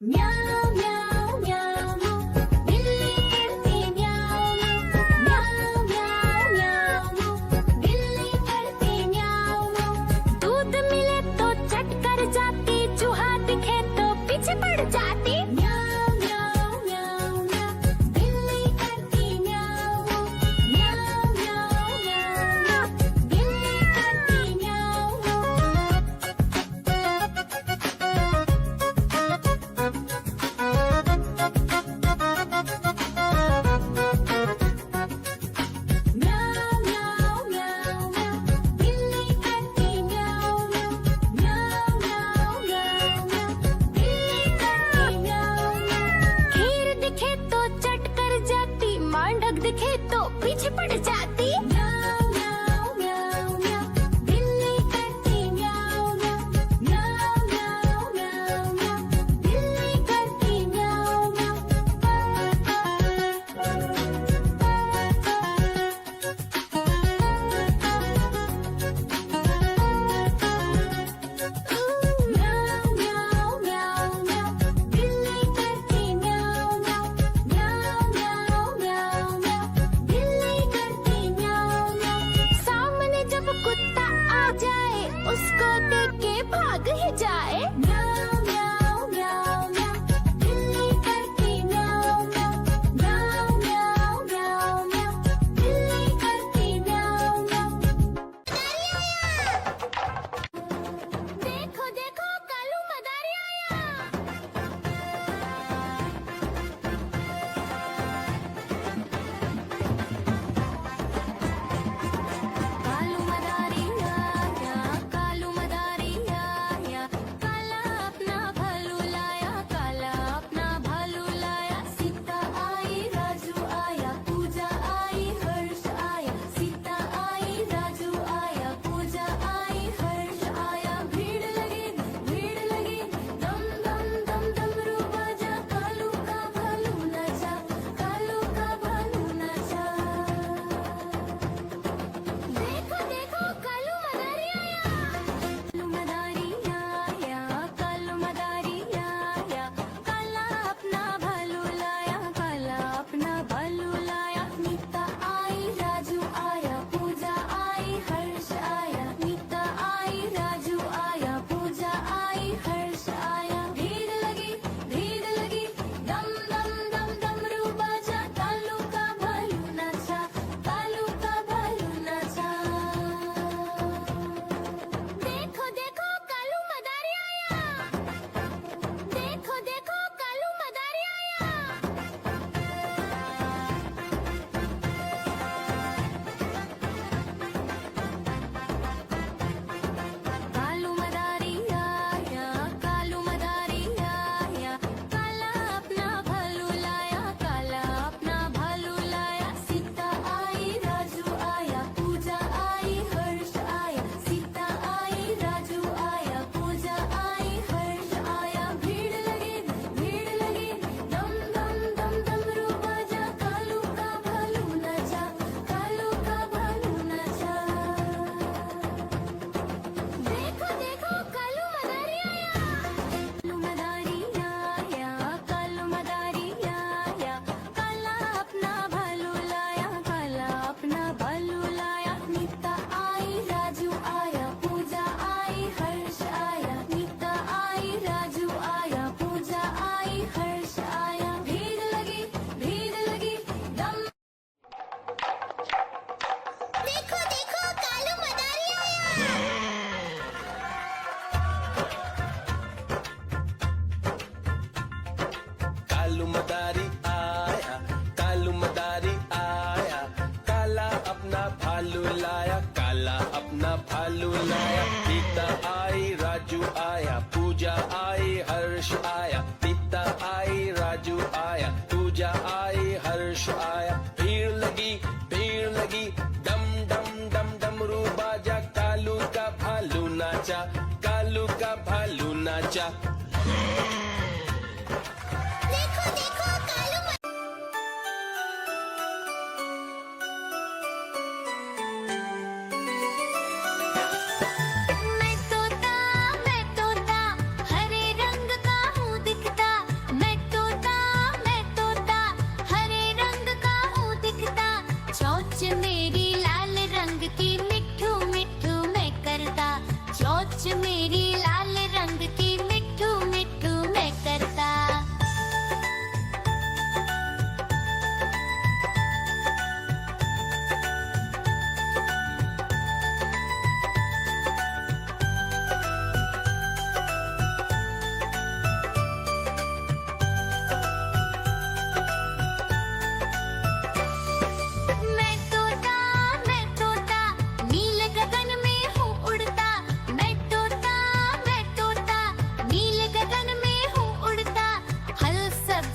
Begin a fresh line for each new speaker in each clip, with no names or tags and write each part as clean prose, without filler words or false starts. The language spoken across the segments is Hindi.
म्याऊं म्याऊं म्याऊं बिल्ली करती म्याऊं म्याऊं म्याऊं म्याऊं बिल्ली करती म्याऊं। दूध मिले तो चट कर जाती, चूहा दिखे तो पीछे पड़ जाती। म्याऊं म्याऊं म्याऊं म्याऊं बिल्ली करती म्याऊं म्याऊं म्याऊं म्याऊं बिल्ली करती म्याऊं। म्याऊं म्याऊं म्याऊं म्याऊं बिल्ली करती म्याऊं म्याऊं म्याऊं म्याऊं म्याऊं बिल्ली करती म्याऊं। खीर दिखे तो चट कर जाती, मांडक दिखे तो पीछे पड़ जाती। म्याऊं म्याऊं म्याऊं म्याऊं बिल्ली करती म्याऊं म्याऊं म्याऊं म्याऊं म्याऊं बिल्ली करती म्याऊं म्याऊं म्याऊं म्याऊं म्याऊं बिल्ली करती म्याऊं म्याऊं म्याऊं म्याऊं म्याऊं बिल्ली करती म्याऊं। सामने जब कुत्ता आ जाए, उसको देख के भाग ही जाए। म्याऊं म्याऊं म्याऊं म्याऊं बिल्ली करती म्याऊं म्याऊं म्याऊं म्याऊं म्याऊं बिल्ली करती म्याऊं। देखो देखो कालू मदारी आया। कालू मदारी आया, कालू मदारी आया, काला अपना भालू लाया, काला अपना भालू लाया। सीता आई राजू आया, पूजा आई हर्ष आया। सीता आई राजू आया, पूजा आई हर्ष आया। भीड़ लगी दम दम दम डमरू बाजा, कालू का भालू नाचा, कालू का भालू नाचा। देखो देखो कालू मदारी आया। कालू मदारी आया, कालू मदारी आया, काला अपना भालू लाया, काला अपना भालू लाया। नीता आई राजू आया, पूजा आई हर्ष आया। नीता आई राजू आया, पूजा आई हर्ष आया। भीड़ लगी दम दम दम डमरू बाजा, कालू का भालू नाचा, कालू का भालू नाचा। देखो देखो कालू मदारी आया। देखो देखो कालू मदारी आया। कालू मदारी आया, कालू मदारी आया, काला अपना भालू लाया, काला अपना भालू लाया। सीता आई राजू आया, पूजा आई हर्ष आया। सीता आई राजू आया, पूजा आई हर्ष आया। भीड़ लगी दम दम दम डमरू बाजा, कालू का भालू नाचा, कालू का भालू नाचा। देखो देखो कालू मदारी आया। कालू मदारी आया, कालू मदारी आया, काला अपना भालू लाया, काला अपना भालू लाया। नीता आई राजू आया, पूजा आई हर्ष आया। नीता आई राजू आया, पूजा आई हर्ष आया। भीड़ लगी दम। देखो देखो कालू मदारी आया।
कालू मदारी आया, कालू मदारी आया, काला अपना भालू लाया, काला अपना भालू लाया। सीता आई राजू आया, पूजा आई हर्ष आया। सीता आई राजू आया, पूजा आई हर्ष आया। भीड़ लगी दम दम दम डमरू बाजा, कालू का भालू नाचा, कालू का भालू नाचा।
देखो देखो कालू मैं तोता हरे रंग का हूँ दिखता।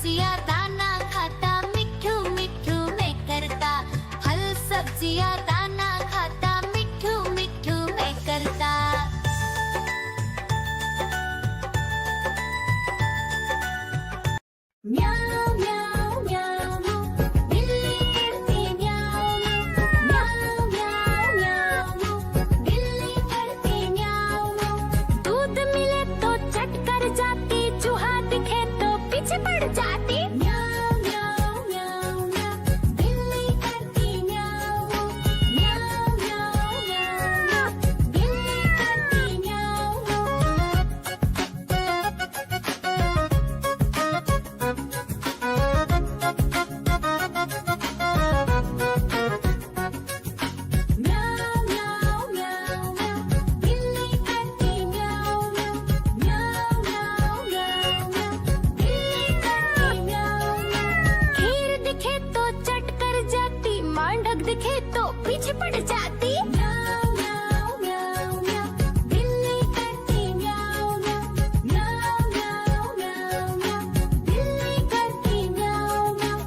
सब्जियां दाना खाता, मिट्ठू मिट्ठू मैं करता। फल सब्जियां दाना खाता, मिट्ठू मिट्ठू मैं करता। म्याऊ म्याऊ म्याऊ, बिल्ली करती म्याऊ म्याऊ म्याऊ म्याऊ, बिल्ली करती म्याऊ। दूध मिले तो चट कर जाती, चूहा दिखे तो पीछे पड़ जाती। म्याऊ म्याऊ म्याऊ म्याऊ, बिल्ली करती म्याऊ म्याऊ म्याऊ म्याऊ, बिल्ली करती म्याऊ। म्याऊ म्याऊ म्याऊ म्याऊ, बिल्ली करती म्याऊ म्याऊ म्याऊ म्याऊ म्याऊ, बिल्ली करती म्याऊ म्याऊ। खीर दिखे तो चट कर जाती, मांडक दिखे तो पीछे पड़ जाती। म्याऊ म्याऊ म्याऊ म्याऊ, बिल्ली करती म्याऊ म्याऊ म्याऊ म्याऊ म्याऊ म्याऊ, बिल्ली करती म्याऊ म्याऊ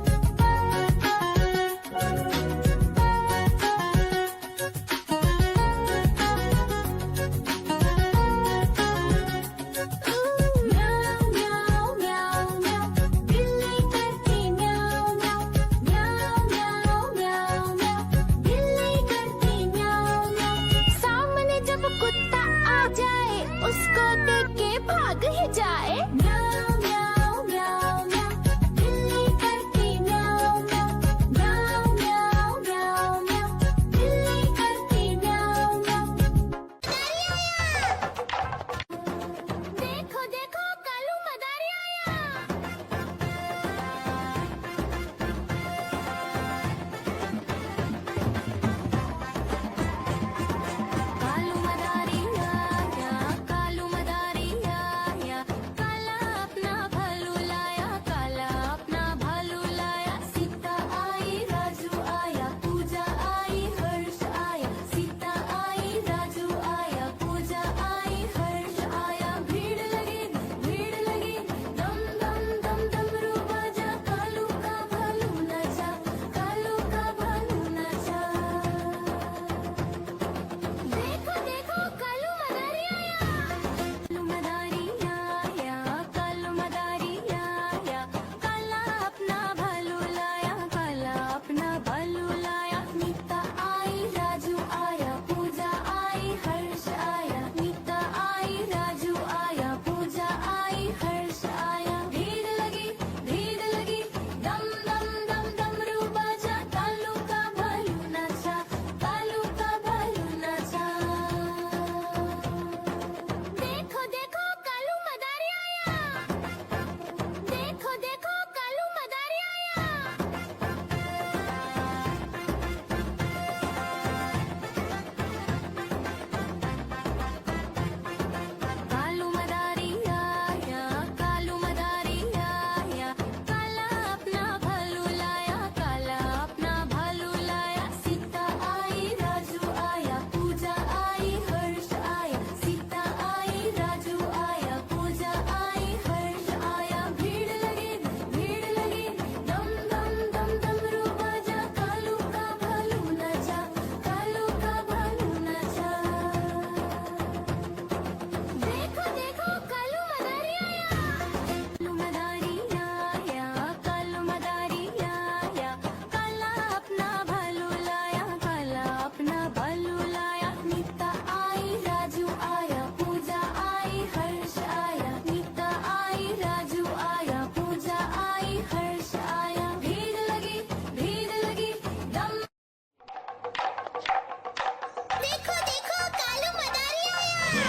म्याऊ म्याऊ म्याऊ, बिल्ली करती म्याऊ म्याऊ म्याऊ म्याऊ म्याऊ म्याऊ, बिल्ली करती म्याऊ म्याऊ। सामने जब कुत्ता आ जाए, उसको देख के भाग ही जाए। म्याऊ म्याऊ म्याऊ म्याऊ, बिल्ली करती म्याऊ म्याऊ म्याऊ म्याऊ म्याऊ म्याऊ, बिल्ली करती म्याऊ म्याऊ। देखो देखो कालू मदारी आया। कालू मदारी आया, कालू मदारी आया, काला अपना भालू लाया, काला अपना भालू लाया। सीता आई राजू आया, पूजा आई हर्ष आया। सीता आई राजू आया, पूजा आई हर्ष आया। भीड़ लगी दम दम दम डमरू बाजा, कालू का भालू नाचा, कालू का भालू नाचा। देखो देखो कालू मदारी आया। कालू मदारी आया, कालू मदारी आया, काला अपना भालू लाया, काला अपना भालू लाया। नीता आई राजू आया, पूजा आई हर्ष आया। नीता आई राजू आया, पूजा आई हर्ष आया। भीड़ लगी दम दम दम डमरू बाजा, कालू का भालू नाचा, कालू का भालू नाचा। देखो देखो कालू मदारी आया। देखो देखो कालू मदारी आया। कालू मदारी आया, कालू मदारी आया, काला अपना भालू लाया, काला अपना भालू लाया। सीता आई राजू आया, पूजा आई हर्ष आया। सीता आई राजू आया, पूजा आई हर्ष आया। भीड़ लगी दम दम दम डमरू बाजा, कालू का भालू नाचा, कालू का भालू नाचा। देखो देखो कालू मदारी आया। कालू मदारी आया, कालू मदारी आया, काला अपना भालू लाया, काला अपना भालू लाया। नीता आई राजू आया, पूजा आई हर्ष आया। नीता आई राजू आया, पूजा आई हर्ष आया। भीड़ लगी दम। देखो देखो कालू मदारी आया।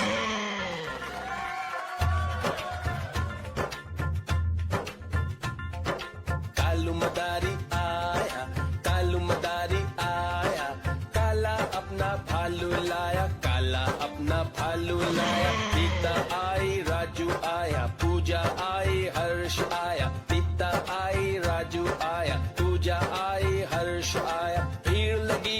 कालू मदारी आया, कालू मदारी आया, काला अपना भालू लाया, काला अपना भालू लाया। सीता आई राजू आया, पूजा आई हर्ष आया। सीता आई राजू आया, पूजा आई हर्ष आया। भीड़ लगी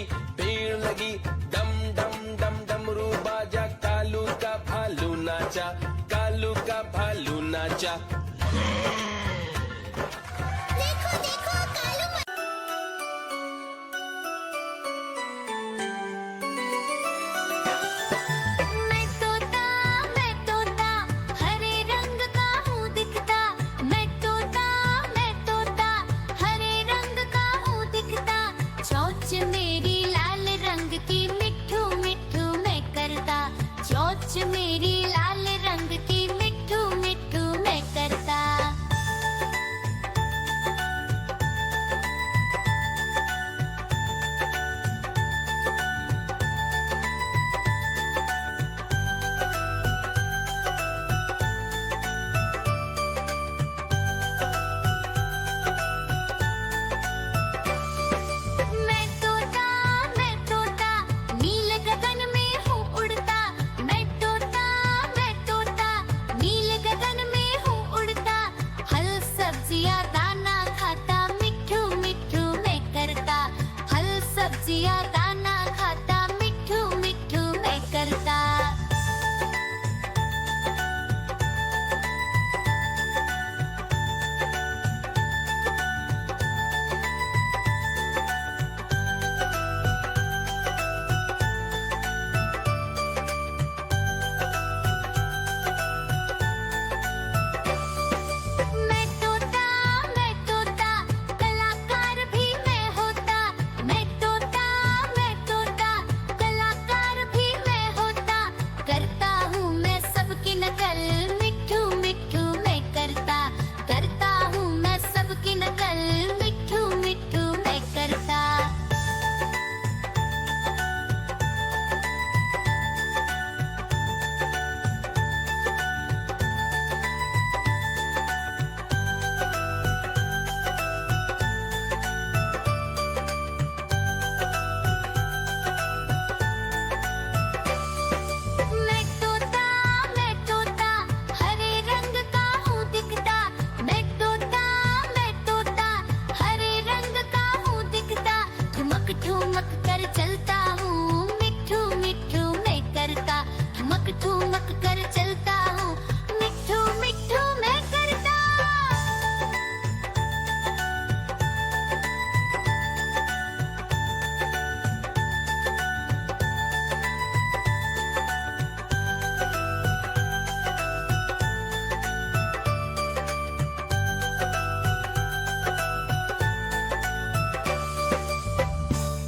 दम दम दम डमरू बाजा, कालू का भालू नाचा, कालू का भालू नाचा।